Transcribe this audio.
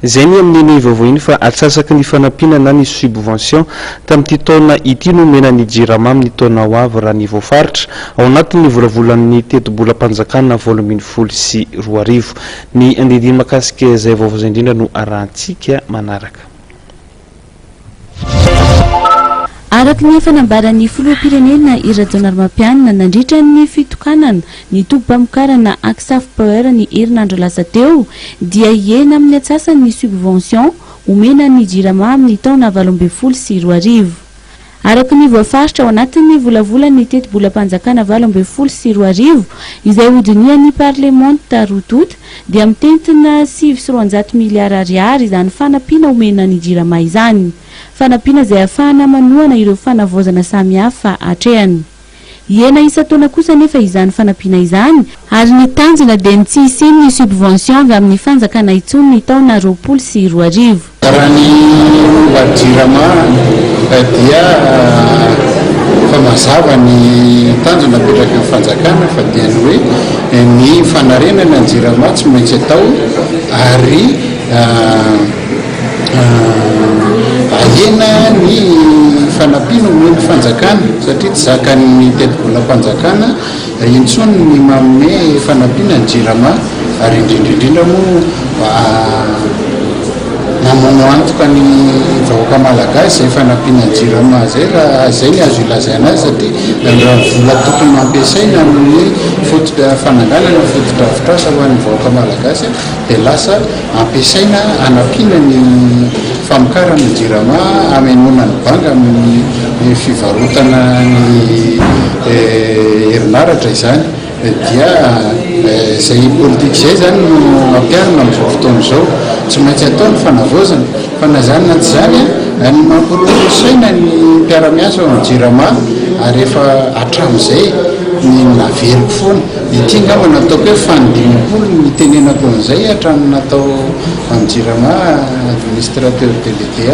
Zay ny amin'ny vaovao iny fa atsasaky ny fanampinana ny subvention tamin'ity taona ity no mena ny JIRAMA amin'ny taona ho avy raha ny voafaritra ao anatin'ny volavolany teti-bola-panjakana volominy 12 ny andinindiny makasika zay vaovao zay indrindra no arahantsika manaraka. Araky ny fanambaran'ny filoham-pirenena Iradonary Mampianina nandritra ny fitokanana ny tompam-pamokarana Aksaf Power ny herinandro lasa teo dia iena amin'ny atsasan'ny subvention omena ny JIRAMA amin'ny taona 2024. Araky ny voafaritra ao anatin'ny volavolany teti-bola-panjakana 2024 izay hodinian'ny parlemanta rotota dia mitentina 700 miliara ariary izany fanampiana omena ny JIRAMA izany. Fanampiana izay ahafahana manohana ireo fanavozana samihafa hatrehany. Iena isa taona kosa nefa izany fanampiana izany ary ny tanjona dia ny tsy isian'ny subvention avy amin'ny fanjakana intsony ny taona 2024. Raha ny JIRAMA dia fa mazava ny tanjona napetraka amin'ny fanjakana fa dia ny hoe ny fanarenana ny JIRAMA tsy maintsy atao ary ahena ny fanampiana omeny fanjakana satria tsy zakan'ny teti-bola-panjakana intsony ny manome fanampiana ny JIRAMA ary indrindrindrindra moa mamono antoka ny vahoaka malagasy zay fanampiana ny JIRAMA zay raha zay ny azo ilazaina azy satria raha vola tokony ampiasaina amin'ny fototra fananganana fototra avitrasa ho an'ny vahoaka malagasy dia lasa ampiasaina hanampiana ny famokarana ny JIRAMA hamelona ny banga amin'ny fivarotana ny herinaratra izany dia zay politika zay zany no ampiarina amin'izao fotoana izao tsy maintsy atao ny fanavozana fa na zany na tsy zany ny mampirorosaina ny mpiara-miasa ao amin'ny JIRAMA ary efa hatramin'izay ny naveriko foana ity ngamba nataoko hoe fanindimapolo ny tenenako an'izay hatramin'ny natao amin'ny JIRAMA administrateur délégué